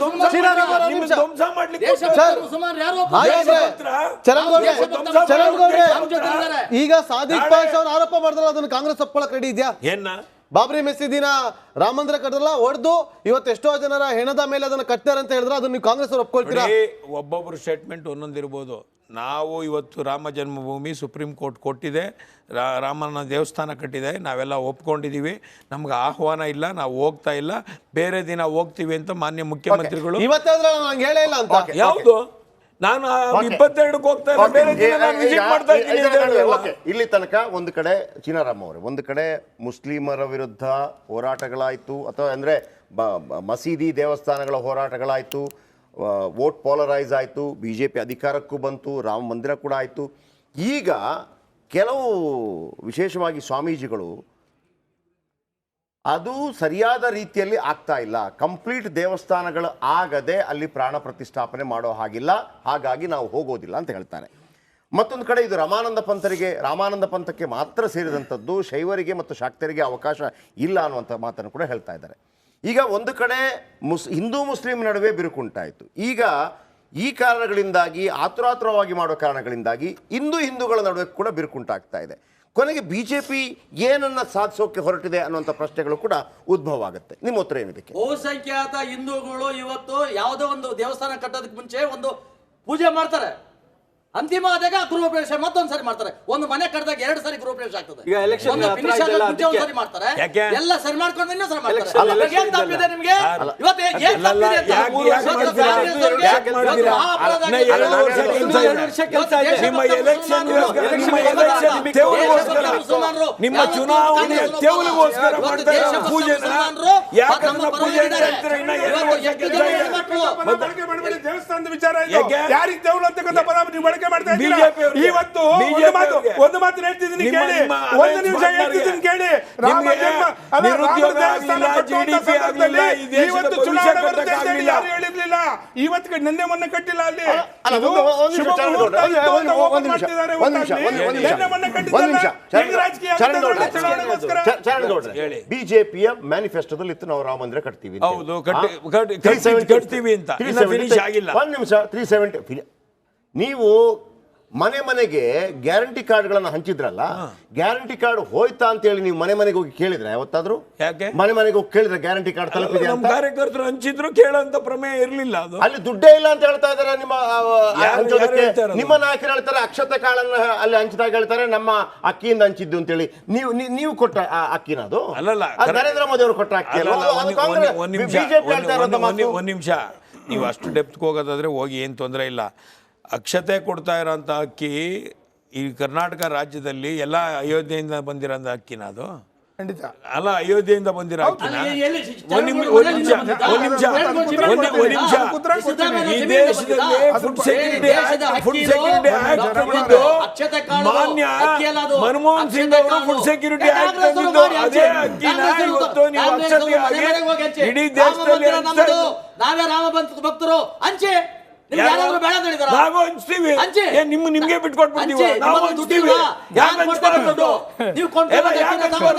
ಧ್ವಂಸ ಮಾಡ್ಲಿಕ್ಕೆ ಈಗ ಸಾದಿಕ್ ಪಾಷಾ ಅವ್ರು ಆರೋಪ ಮಾಡಿದ್ರಲ್ಲ, ಅದನ್ನು ಕಾಂಗ್ರೆಸ್ ಒಪ್ಕೊಳ್ಳಕ್ ರೆಡಿ ಇದೆಯಾ? ಬಾಬ್ರಿ ಮಸೀದಿನ ರಾಮ ಮಂದಿರ ಕಟ್ಟಲ್ಲ ಹೊಡೆದು ಇವತ್ತು ಎಷ್ಟೋ ಜನರ ಹೆಣದ ಮೇಲೆ ಅದನ್ನು ಕಟ್ತಾರೆ ಅಂತ ಹೇಳಿದ್ರೆ ಅದನ್ನ ನೀವು ಕಾಂಗ್ರೆಸ್ ಅವ್ರು ಒಪ್ಕೊಳ್ತೀರಾ? ಒಬ್ಬೊಬ್ರು ಸ್ಟೇಟ್ಮೆಂಟ್ ಒಂದೊಂದಿರ್ಬೋದು. ನಾವು ಇವತ್ತು ರಾಮ ಜನ್ಮಭೂಮಿ ಸುಪ್ರೀಂ ಕೋರ್ಟ್ ಕೊಟ್ಟಿದೆ, ರಾಮನ ದೇವಸ್ಥಾನ ಕಟ್ಟಿದೆ, ನಾವೆಲ್ಲ ಒಪ್ಕೊಂಡಿದ್ದೀವಿ, ನಮ್ಗೆ ಆಹ್ವಾನ ಇಲ್ಲ, ನಾವು ಹೋಗ್ತಾ ಇಲ್ಲ, ಬೇರೆ ದಿನ ಹೋಗ್ತೀವಿ ಅಂತ ಮಾನ್ಯ ಮುಖ್ಯಮಂತ್ರಿಗಳು ಇವತ್ತಾದ್ರೆ ನಂಗೆ ಹೇಳೇ ಇಲ್ಲ ಅಂತ. ಯಾವುದು ನಾನು 22ಕ್ಕೆ ಹೋಗ್ತಾ ಇಲ್ಲ, ಬೇರೆ ದಿನ ನಾನು ವಿಸಿಟ್ ಮಾಡ್ತಾ ಇದ್ದೀನಿ. ಇಲ್ಲಿ ತನಕ ಒಂದು ಕಡೆ ಚೀನಾರಾಮ್ ಅವರೇ, ಒಂದು ಕಡೆ ಮುಸ್ಲಿಮರ ವಿರುದ್ಧ ಹೋರಾಟಗಳಾಯಿತು, ಅಥವಾ ಅಂದರೆ ಮಸೀದಿ ದೇವಸ್ಥಾನಗಳ ಹೋರಾಟಗಳಾಯಿತು, ವೋಟ್ ಪೋಲರೈಸ್ ಆಯಿತು, BJP ಅಧಿಕಾರಕ್ಕೂ ಬಂತು, ರಾಮ ಮಂದಿರ ಕೂಡ ಆಯಿತು. ಈಗ ಕೆಲವು ವಿಶೇಷವಾಗಿ ಸ್ವಾಮೀಜಿಗಳು ಅದು ಸರಿಯಾದ ರೀತಿಯಲ್ಲಿ ಆಗ್ತಾ ಇಲ್ಲ, ಕಂಪ್ಲೀಟ್ ದೇವಸ್ಥಾನಗಳು ಆಗದೆ ಅಲ್ಲಿ ಪ್ರಾಣ ಪ್ರತಿಷ್ಠಾಪನೆ ಮಾಡೋ ಹಾಗಿಲ್ಲ, ಹಾಗಾಗಿ ನಾವು ಹೋಗೋದಿಲ್ಲ ಅಂತ ಹೇಳ್ತಾರೆ. ಮತ್ತೊಂದು ಕಡೆ ಇದು ರಾಮಾನಂದ ಪಂಥಕ್ಕೆ ಮಾತ್ರ ಸೇರಿದಂಥದ್ದು, ಶೈವರಿಗೆ ಮತ್ತು ಶಾಕ್ತರಿಗೆ ಅವಕಾಶ ಇಲ್ಲ ಅನ್ನುವಂಥ ಮಾತನ್ನು ಕೂಡ ಹೇಳ್ತಾ ಇದ್ದಾರೆ. ಈಗ ಒಂದು ಕಡೆ ಹಿಂದೂ ಮುಸ್ಲಿಂ ನಡುವೆ ಬಿರುಕುಂಟಾಯಿತು. ಈಗ ಈ ಕಾರಣಗಳಿಂದಾಗಿ ಆತುರಾತುರವಾಗಿ ಮಾಡೋ ಕಾರಣಗಳಿಂದಾಗಿ ಹಿಂದೂಗಳ ನಡುವೆ ಕೂಡ ಬಿರುಕುಂಟಾಗ್ತಾ ಇದೆ. ಕೊನೆಗೆ BJP ಏನನ್ನ ಸಾಧಿಸೋಕೆ ಹೊರಟಿದೆ ಅನ್ನುವಂಥ ಪ್ರಶ್ನೆಗಳು ಕೂಡ ಉದ್ಭವ ಆಗುತ್ತೆ. ನಿಮ್ಮ ಉತ್ತರ ಏನಿದಕ್ಕೆ? ಬಹುಸಂಖ್ಯಾತ ಹಿಂದೂಗಳು ಇವತ್ತು ಯಾವುದೋ ಒಂದು ದೇವಸ್ಥಾನ ಕಟ್ಟೋದಕ್ಕೆ ಮುಂಚೆ ಒಂದು ಪೂಜೆ ಮಾಡ್ತಾರೆ, ಅಂತಿಮ ಆದಾಗ ಗೃಹಪ್ರವೇಶ ಮತ್ತೊಂದ್ಸರಿ ಮಾಡ್ತಾರೆ. ಒಂದು ಮನೆ ಕಟ್ಟಿದಾಗ 2 ಸರಿ ಗೃಹಪ್ರವೇಶ ಆಗ್ತದೆ, ಒಂದ್ಸರಿ ಮಾಡ್ತಾರೆ, ಎಲ್ಲ ಸರಿ ಮಾಡ್ಕೊಂಡು ಇನ್ನೊಂದ್ಸರಿ ಮಾಡ್ತಾರೆ. ಏನ್ ತಪ್ಪಿದೆ ನಿಮ್ಗೆ? ಇವತ್ತು ಏನ್ ತಪ್ಪಿದೆ? ನಿಮ್ಮ ಚುನಾವಣೆಯ ತೆವಲಿಗೋಸ್ಕರ ಪೂಜೆ ದೇವಸ್ಥಾನದ ವಿಚಾರ ಯಾರಿಗೆ ದೇವಳು ಅಂತ ಗೊತ್ತಾ ನೀವು ಬಳಕೆ ಮಾಡ್ತಾ ಇದ್ದೀರಾ? ಇವತ್ತು ಒಂದು ಮಾತು ಹೇಳ್ತಿದ್ದೀನಿ ಕೇಳಿ, ಒಂದು ನಿಮಿಷ ಹೇಳ್ತಿದ್ದೀನಿ ಕೇಳಿ. ಇವತ್ತು ಚುನಾವಣೆ ಬರುತ್ತೆ ಅಂತ ಹೇಳಿ ಯಾರು ಹೇಳಿರ್ಲಿಲ್ಲ. ಇವತ್ತು ನಿನ್ನೆ ಮೊನ್ನೆ ಕಟ್ಟಿಲ್ಲ, ಅಲ್ಲಿ BJPಯ ಮ್ಯಾನಿಫೆಸ್ಟೋದಲ್ಲಿ ಇತ್ತು ನಾವು ರಾಮ ಮಂದಿರ ಕಟ್ತೀವಿ. ಹೌದು, ಕಟ್ತೀವಿ ಅಂತ. ಒಂದು ನಿಮಿಷ, 370 ನೀವು ಮನೆಗೆ ಗ್ಯಾರಂಟಿ ಕಾರ್ಡ್ಗಳನ್ನು ಹಂಚಿದ್ರಲ್ಲ, ಗ್ಯಾರಂಟಿ ಕಾರ್ಡ್ ಹೋಯ್ತಾ ಅಂತ ಹೇಳಿ ನೀವು ಮನೆಗೆ ಹೋಗಿ ಕೇಳಿದ್ರೆ ಯಾವತ್ತಾದ್ರೂ? ಮನೆಗೆ ಹೋಗಿ ಕೇಳಿದ್ರೆ ಗ್ಯಾರಂಟಿ ಕಾರ್ಡ್ ತಲುಪಿದೆ ಅಂತ? ಕಾರ್ಯಕರ್ತರು ಹಂಚಿದ್ರು, ಕೇಳೋಂತ ಪ್ರಮೇಯ ಇರಲಿಲ್ಲ. ಅದು ಅಲ್ಲಿ ದುಡ್ಡೇ ಇಲ್ಲ ಅಂತ ಹೇಳ್ತಾ ಇದಾರೆ ನಿಮ್ಮ ನಾಯಕರು ಹೇಳ್ತಾರೆ. ಅಕ್ಷತೆ ಕಾಳನ್ನ ಅಲ್ಲಿ ಹಂಚಿದಾಗ ಹೇಳ್ತಾರೆ ನಮ್ಮ ಅಕ್ಕಿಯಿಂದ ಹಂಚಿದ್ದು ಅಂತ ಹೇಳಿ. ನೀವು ಕೊಟ್ಟ ಅಕ್ಕಿನ? ಅದು ಅಲ್ಲಲ್ಲ, ನರೇಂದ್ರ ಮೋದಿ ಅವರು ಕೊಟ್ಟ ಅಕ್ಕಿ ಅಲ್ಲ. ಒಂದ್ ನಿಮಿಷ, ನೀವು ಅಷ್ಟು ಡೆಪ್ತ್ಗೆ ಹೋಗೋದಾದ್ರೆ ಹೋಗಿ, ಏನು ತೊಂದರೆ ಇಲ್ಲ. ಅಕ್ಷತೆ ಕೊಡ್ತಾ ಇರೋಂಥ ಅಕ್ಕಿ ಈ ಕರ್ನಾಟಕ ರಾಜ್ಯದಲ್ಲಿ ಎಲ್ಲ ಅಯೋಧ್ಯೆಯಿಂದ ಬಂದಿರೋಂಥ ಅಕ್ಕಿನ? ಅದು ಅಲ್ಲ, ಅಯೋಧ್ಯೆಯಿಂದ ಬಂದಿರೋ ಅಕ್ಕಿನ? ಒಂದ್ ನಿಮಿಷ, ಈ ದೇಶದಲ್ಲಿ ಫುಡ್ ಸೆಕ್ಯೂರಿಟಿ ಆಕ್ಟ್ ತಂದಿದ್ದು ಮಾನ್ಯ ಮನಮೋಹನ್ ಸಿಂಗ್ ಅವರು ಫುಡ್ ಸೆಕ್ಯೂರಿಟಿ ಆಕ್ಟ್ ತಂದಿದ್ದು ಅದೇ ಅಕ್ಕಿನ ಇವತ್ತು ನೀವು ಅಕ್ಷತೆಯಾಗಿ ಇಡೀ ದೇಶದಲ್ಲಿ ನಾವೇ ರಾಮ ಭಕ್ತರು ಹಂಚೆ ನಾವು ಹಂಚ್ತೀವಿ, ನಿಮ್ಗೆ ಬಿಟ್ಕೊಟ್ಬಿಡ್ತೀವಿ.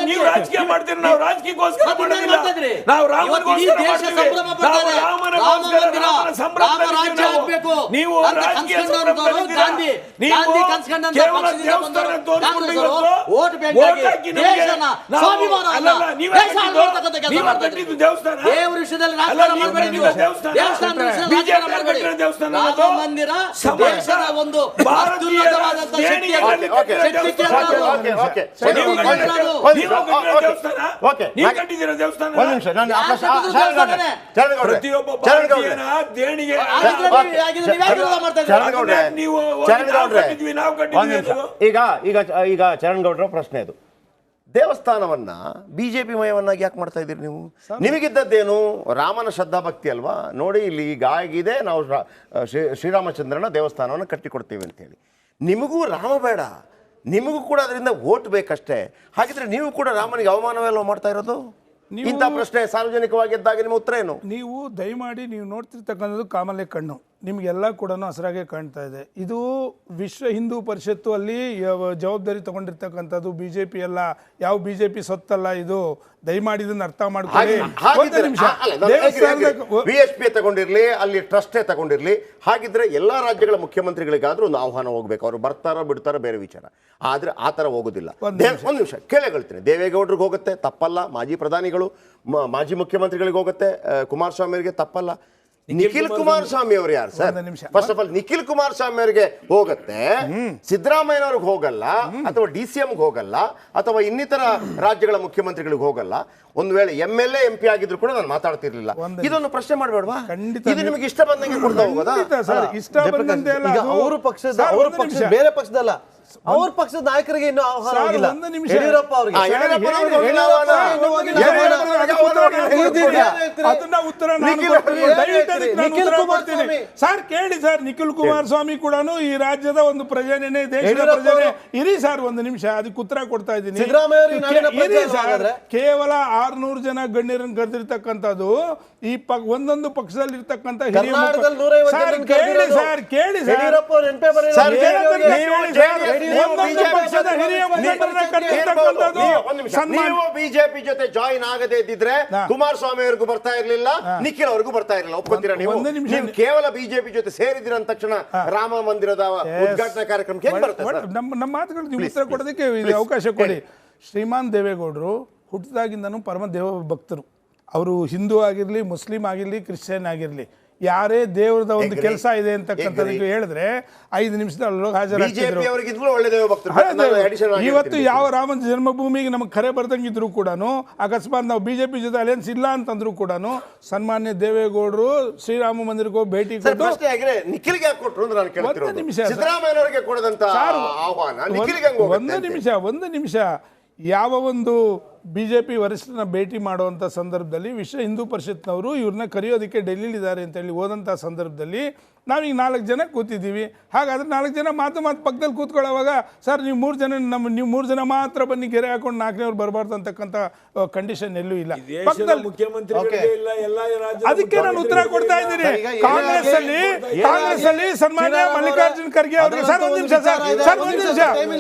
ನೀವು ರಾಜಕೀಯ ಮಾಡ್ತೀರಿ, ನಾವು ರಾಜಕೀಯಕ್ಕೋಸ್ಕರ ಮಾಡೋದಿಲ್ಲ. ನಾವು ನೀವು ದೇವಸ್ಥಾನ ರಾಮ ಮಂದಿರ ದೇಶದ ಒಂದು ಅತ್ಯುನ್ನತವಾದಂತ ಈಗ ಚರಣಗೌಡರ ಪ್ರಶ್ನೆ ಅದು. ದೇವಸ್ಥಾನವನ್ನ BJP ಮಯವನ್ನಾಗಿ ಯಾಕೆ ಮಾಡ್ತಾ ಇದ್ದೀರಿ ನೀವು? ನಿಮಗಿದ್ದದ್ದೇನು? ರಾಮನ ಶ್ರದ್ಧಾಭಕ್ತಿ ಅಲ್ವಾ? ನೋಡಿ, ಇಲ್ಲಿ ಈಗ ಆಗಿದೆ, ನಾವು ಶ್ರೀರಾಮಚಂದ್ರನ ದೇವಸ್ಥಾನವನ್ನು ಕಟ್ಟಿಕೊಡ್ತೀವಿ ಅಂತೇಳಿ. ನಿಮಗೂ ರಾಮ ಬೇಡ, ನಿಮಗೂ ಕೂಡ ಅದರಿಂದ ವೋಟ್ ಬೇಕಷ್ಟೇ. ಹಾಗಿದ್ರೆ ನೀವು ಕೂಡ ರಾಮನಿಗೆ ಅವಮಾನವೆಲ್ಲ ಮಾಡ್ತಾ ಇರೋದು? ಇಂಥ ಪ್ರಶ್ನೆ ಸಾರ್ವಜನಿಕವಾಗಿ ಇದ್ದಾಗ ನಿಮ್ಮ ಉತ್ತರ ಏನು? ನೀವು ದಯಮಾಡಿ ನೀವು ನೋಡ್ತಿರ್ತಕ್ಕಂಥದ್ದು ಕಾಮಲೆ ಕಣ್ಣು. ನಿಮಗೆಲ್ಲ ಕೂಡ ಹಸಿರಾಗೆ ಕಾಣ್ತಾ ಇದೆ. ಇದು ವಿಶ್ವ ಹಿಂದೂ ಪರಿಷತ್ತು ಅಲ್ಲಿ ಜವಾಬ್ದಾರಿ ತಗೊಂಡಿರ್ತಕ್ಕಂಥದ್ದು BJP ಅಲ್ಲ, ಯಾವ BJP ಸೊತ್ತಲ್ಲ ಇದು. ದಯಮಾಡಿ ಇದನ್ನ ಅರ್ಥ ಮಾಡ್ಕೊಳ್ಳಿ. BHP ತಗೊಂಡಿರ್ಲಿ, ಅಲ್ಲಿ ಟ್ರಸ್ಟೇ ತಗೊಂಡಿರ್ಲಿ, ಹಾಗಿದ್ರೆ ಎಲ್ಲಾ ರಾಜ್ಯಗಳ ಮುಖ್ಯಮಂತ್ರಿಗಳಿಗಾದ್ರೂ ಒಂದು ಆಹ್ವಾನ ಹೋಗ್ಬೇಕು. ಅವರು ಬರ್ತಾರೋ ಬಿಡ್ತಾರೋ ಬೇರೆ ವಿಚಾರ, ಆದ್ರೆ ಆ ತರ ಹೋಗೋದಿಲ್ಲ. ಒಂದು ನಿಮಿಷ ಕೇಳಗಳ್ತೀನಿ. ದೇವೇಗೌಡರಿಗೆ ಹೋಗುತ್ತೆ, ತಪ್ಪಲ್ಲ. ಮಾಜಿ ಪ್ರಧಾನಿಗಳು, ಮಾಜಿ ಮುಖ್ಯಮಂತ್ರಿಗಳಿಗೆ ಹೋಗುತ್ತೆ, ಕುಮಾರಸ್ವಾಮಿ ಅವರಿಗೆ ತಪ್ಪಲ್ಲ. ನಿಖಿಲ್ ಕುಮಾರಸ್ವಾಮಿ ಅವರು ಯಾರು sir? First of all Nikhil Kumaraswamy ಅವರಿಗೆ ಹೋಗುತ್ತೆ, ಸಿದ್ದರಾಮಯ್ಯನವ್ರಿಗೆ ಹೋಗಲ್ಲ, ಅಥವಾ DCM ಹೋಗಲ್ಲ, ಅಥವಾ ಇನ್ನಿತರ ರಾಜ್ಯಗಳ ಮುಖ್ಯಮಂತ್ರಿಗಳಿಗೆ ಹೋಗಲ್ಲ. ಒಂದು ವೇಳೆ MLA MP ಆಗಿದ್ರು ಕೂಡ ನಾನು ಮಾತಾಡ್ತಿರ್ಲಿಲ್ಲ. ಇದೊಂದು ಪ್ರಶ್ನೆ ಮಾಡಬೇಡವಾ? ಇದು ನಿಮಗೆ ಇಷ್ಟ ಬಂದಂಗೆ ಕೊಡ್ತಾ ಹೋಗೋದಾ? ಇಷ್ಟ ಬಂದಂತೆ ಅಲ್ಲ, ಅವ್ರ ಪಕ್ಷದ ಬೇರೆ ಪಕ್ಷದಲ್ಲ, ಅವ್ರ ಪಕ್ಷದ ನಾಯಕರಿಗೆ ಇನ್ನೂ ಆಹ್ವಾನ ಆಗಿಲ್ಲ. ಯಡಿಯೂರಪ್ಪ ಅವರಿಗೆ ಅದನ್ನ ಉತ್ತರ ನಿಖಿಲ್ ಕುಮಾರಸ್ವಾಮಿ ಸರ್ ಕೇಳಿ ಸರ್. ನಿಖಿಲ್ ಕುಮಾರಸ್ವಾಮಿ ಕೂಡ ಈ ರಾಜ್ಯದ ಒಂದು ಪ್ರಜೆನೇ, ದೇಶದ ಪ್ರಜೆನೇ. ಇರಿ ಸರ್ ಒಂದು ನಿಮಿಷ, ಅದಕ್ಕೆ ಉತ್ತರ ಕೊಡ್ತಾ ಇದ್ದೀನಿ. ಕೇವಲ 600 ಜನ ಗಣ್ಯರನ್ನು ಕರೆದಿರ್ತಕ್ಕಂಥದ್ದು ಈ ಒಂದೊಂದು ಪಕ್ಷದಲ್ಲಿ ಇರ್ತಕ್ಕಂಥ ಹಿರಿಯ ಬಿಜೆಪಿ ಜೊತೆ ಜಾಯಿನ್ ಆಗದೆ ಇದ್ದಿದ್ರೆ ಕುಮಾರಸ್ವಾಮಿ ಅವ್ರಿಗೂ ಬರ್ತಾ ಇರ್ಲಿಲ್ಲ, ನಿಖಿಲ್ ಅವ್ರಿಗೂ ಬರ್ತಾ ಇರಲಿಲ್ಲ. ಒಪ್ಕೊತೀರಾ ನೀವು? ಕೇವಲ ಬಿಜೆಪಿ ಜೊತೆ ಸೇರಿದಿರ ಅಂದ ತಕ್ಷಣ ರಾಮ ಮಂದಿರದ ಉದ್ಘಾಟನಾ ಕಾರ್ಯಕ್ರಮಕ್ಕೆ ಹೇಗೆ ಬರ್ತದೆ? ನಮ್ಮ ಮಾತುಗಳು ನೀವು ಉತ್ತರ ಕೊಡೋದಕ್ಕೆ ಅವಕಾಶ ಕೊಡಿ. ಶ್ರೀಮಾನ್ ದೇವೇಗೌಡರು ಹುಟ್ಟಿದಾಗಿಂದನೂ ಪರಮ ದೇವ ಭಕ್ತರು. ಅವರು ಹಿಂದೂ ಆಗಿರ್ಲಿ, ಮುಸ್ಲಿಂ ಆಗಿರ್ಲಿ, ಕ್ರಿಶ್ಚಿಯನ್ ಆಗಿರ್ಲಿ, ಯಾರೇ ದೇವರದ ಒಂದು ಕೆಲಸ ಇದೆ ಅಂತಕ್ಕಂಥದ್ದು ಹೇಳಿದ್ರೆ 5 ನಿಮಿಷದಲ್ಲಿ ಹಾಜರಾಗ್ತಿದ್ರು. ಇವತ್ತು ಯಾವ ರಾಮ ಜನ್ಮಭೂಮಿಗೆ ನಮಗೆ ಕರೆ ಬರ್ದಂಗಿದ್ರು ಕೂಡ, ಅಕಸ್ಮಾತ್ ನಾವು BJP ಜೊತೆ ಅಲಯನ್ಸ್ ಇಲ್ಲ ಅಂತಂದ್ರು ಕೂಡ, ಸನ್ಮಾನ್ಯ ದೇವೇಗೌಡರು ಶ್ರೀರಾಮ ಮಂದಿರಕ್ಕೂ ಭೇಟಿ ಕೊಟ್ಟು ಒಂದು ನಿಮಿಷ ಯಾವ ಒಂದು BJP ವರಿಷ್ಠನ ಭೇಟಿ ಮಾಡುವಂಥ ಸಂದರ್ಭದಲ್ಲಿ ವಿಶ್ವ ಹಿಂದೂ ಪರಿಷತ್ನವರು ಇವ್ರನ್ನ ಕರೆಯೋದಕ್ಕೆ ಡೆಲ್ಲಿಲಿದ್ದಾರೆ ಅಂತೇಳಿ ಹೋದಂಥ ಸಂದರ್ಭದಲ್ಲಿ ನಾವೀಗ 4 ಜನ ಕೂತಿದ್ದೀವಿ. ಹಾಗಾದ್ರೆ 4 ಜನ ಮಾತು ಪಕ್ಕದಲ್ಲಿ ಕೂತ್ಕೊಳ್ಳೋವಾಗ ಸರ್ ನೀವು 3 ಜನ ನೀವು 3 ಜನ ಮಾತ್ರ ಬನ್ನಿ ಗೆರೆ ಹಾಕೊಂಡು 4ನೇವ್ರು ಬರಬಾರ್ದು ಅಂತಕ್ಕಂಥ ಕಂಡೀಷನ್ ಎಲ್ಲೂ ಇಲ್ಲ. ಅದಕ್ಕೆ ನಾನು ಉತ್ತರ ಕೊಡ್ತಾ ಇದ್ದೀನಿ. ಕಾಂಗ್ರೆಸ್ ಅಲ್ಲಿ ಸನ್ಮಾನ್ಯ ಮಲ್ಲಿಕಾರ್ಜುನ್ ಖರ್ಗೆ ಅವರಿಗೆ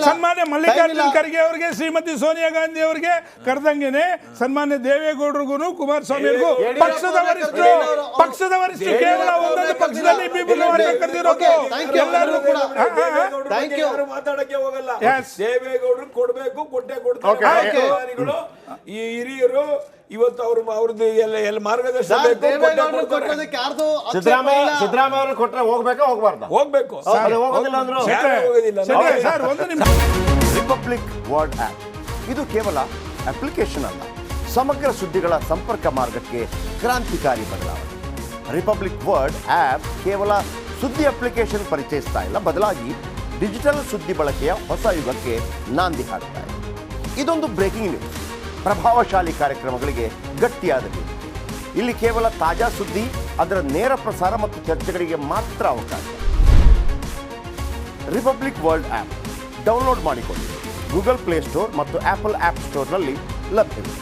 ಸನ್ಮಾನ್ಯ ಮಲ್ಲಿಕಾರ್ಜುನ್ ಖರ್ಗೆ ಅವರಿಗೆ, ಶ್ರೀಮತಿ ಸೋನಿಯಾ ಗಾಂಧಿ ಅವರಿಗೆ ಕರೆದಂಗೆನೆ ಸನ್ಮಾನ್ಯ ದೇವೇಗೌಡರಿಗೂ ಕುಮಾರಸ್ವಾಮಿಗೂ ಪಕ್ಷದ ವರಿಷ್ಠರು ಕೇವಲ ಒಂದೊಂದು ಪಕ್ಷದಲ್ಲಿ ಮಾತಾಡಕ್ಕೆ ಹೋಗಲ್ಲ. ದೇವೇಗೌಡರು ಕೊಡ್ಬೇಕು, ಕೊಟ್ಟೆ ಕೊಡ್ತಾರೆ. ಈ ಹಿರಿಯರು ಇವತ್ತು ಅವ್ರದ್ದು ಎಲ್ಲ ಮಾರ್ಗದರ್ಶನ ಸಿದ್ದರಾಮಯ್ಯ ಅವರು ಕೊಟ್ಟರೆ ಹೋಗ್ಬೇಕಾ ಹೋಗ್ಬಾರ್ದು? ಹೋಗ್ಬೇಕು. ರಿಪಬ್ಲಿಕ್ ವರ್ಲ್ಡ್ ಆಪ್ ಇದು ಕೇವಲ ಅಪ್ಲಿಕೇಶನ್ ಅಲ್ಲ, ಸಮಗ್ರ ಸುದ್ದಿಗಳ ಸಂಪರ್ಕ ಮಾರ್ಗಕ್ಕೆ ಕ್ರಾಂತಿಕಾರಿ ಬದಲಾವಣೆ. ರಿಪಬ್ಲಿಕ್ ವರ್ಲ್ಡ್ ಆಪ್ ಕೇವಲ ಸುದ್ದಿ ಅಪ್ಲಿಕೇಶನ್ ಪರಿಚಯಿಸ್ತಾ ಇಲ್ಲ, ಬದಲಾಗಿ ಡಿಜಿಟಲ್ ಸುದ್ದಿ ಬಳಕೆಯ ಹೊಸ ಯುಗಕ್ಕೆ ನಾಂದಿ ಹಾಡ್ತಾ ಇದೆ. ಇದೊಂದು ಬ್ರೇಕಿಂಗ್ ನ್ಯೂಸ್, ಪ್ರಭಾವಶಾಲಿ ಕಾರ್ಯಕ್ರಮಗಳಿಗೆ ಗಟ್ಟಿಯಾದ ನ್ಯೂಸ್. ಇಲ್ಲಿ ಕೇವಲ ತಾಜಾ ಸುದ್ದಿ, ಅದರ ನೇರ ಪ್ರಸಾರ ಮತ್ತು ಚರ್ಚೆಗಳಿಗೆ ಮಾತ್ರ ಅವಕಾಶ. ರಿಪಬ್ಲಿಕ್ ವರ್ಲ್ಡ್ ಆಪ್ ಡೌನ್ಲೋಡ್ ಮಾಡಿಕೊಳ್ಳಿ. ಗೂಗಲ್ ಪ್ಲೇಸ್ಟೋರ್ ಮತ್ತು ಆಪಲ್ ಆಪ್ ಸ್ಟೋರ್ನಲ್ಲಿ ಲಭ್ಯವಿದೆ.